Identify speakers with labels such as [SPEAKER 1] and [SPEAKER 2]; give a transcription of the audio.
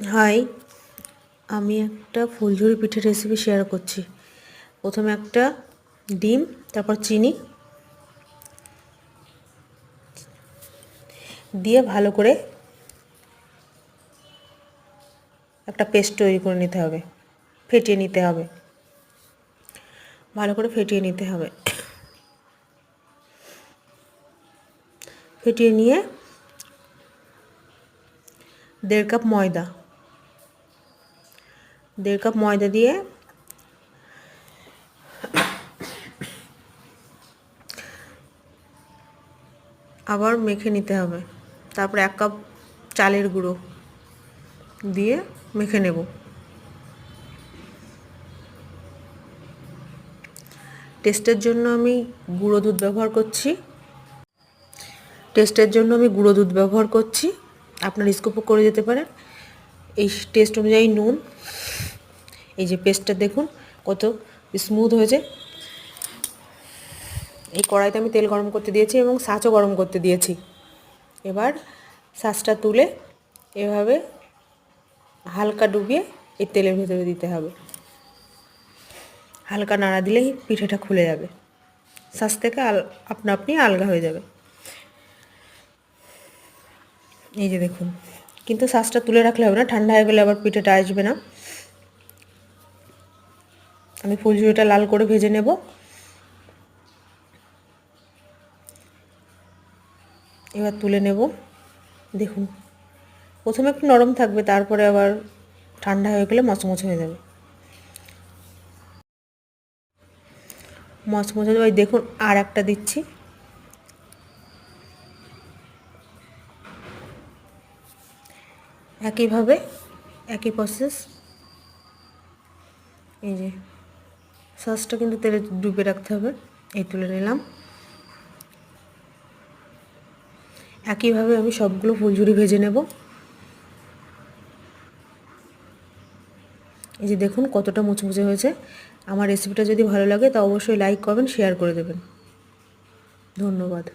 [SPEAKER 1] High, আমি একটা ফুলঝুরি পিঠের রেসিপি শেয়ার করছি। প্রথমে একটা ডিম, তারপর চিনি দিয়ে ভালো করে একটা পেস্ট তৈরি করে নিতে হবে, ফেটিয়ে নিতে হবে, ভালো করে ফেটিয়ে নিতে হবে। ফেটিয়ে নিয়ে 1.5 কাপ ময়দা, 1.5 কাপ ময়দা দিয়ে আবার মেখে নিতে হবে। তারপর 1 কাপ চালের গুঁড়ো দিয়ে মেখে নেব। টেস্টের জন্য আমি গুঁড়ো দুধ ব্যবহার করছি। আপনার স্কিপও করে যেতে পারেন। এই টেস্ট অনুযায়ী নুন। এই যে পেস্টটা দেখুন কত স্মুথ হয়েছে। এই কড়াইতে আমি তেল গরম করতে দিয়েছি এবং ছাঁচও গরম করতে দিয়েছি। এবার ছাঁচটা তুলে এভাবে হালকা ডুবিয়ে এই তেলের ভেতরে দিতে হবে। হালকা নাড়া দিলেই পিঠেটা খুলে যাবে, ছাঁচ থেকে আপনা আপনি আলগা হয়ে যাবে। এই যে দেখুন, কিন্তু ছাঁচটা তুলে রাখলে হবে না, ঠান্ডা হয়ে গেলে আবার পিঠেটা আসবে না। আমি ফুলঝুরিটা লাল করে ভেজে নেব। এবার তুলে নেব। দেখুন, প্রথমে একটু নরম থাকবে, তারপরে আবার ঠান্ডা হয়ে গেলে মচমচে হয়ে যাবে। মচমচে ওই দেখুন, আর একটা দিচ্ছি। একইভাবে একই প্রসেস। এই যে সসটা কিন্তু তেলে ডুবিয়ে রাখতে হবে। এই তুলে নিলাম। একইভাবে আমি সবগুলো ফুলঝুরি ভেজে নেব। এই যে দেখুন কতটা মুচমুচে হয়েছে। আমার রেসিপিটা যদি ভালো লাগে তা অবশ্যই লাইক করবেন, শেয়ার করে দেবেন। ধন্যবাদ।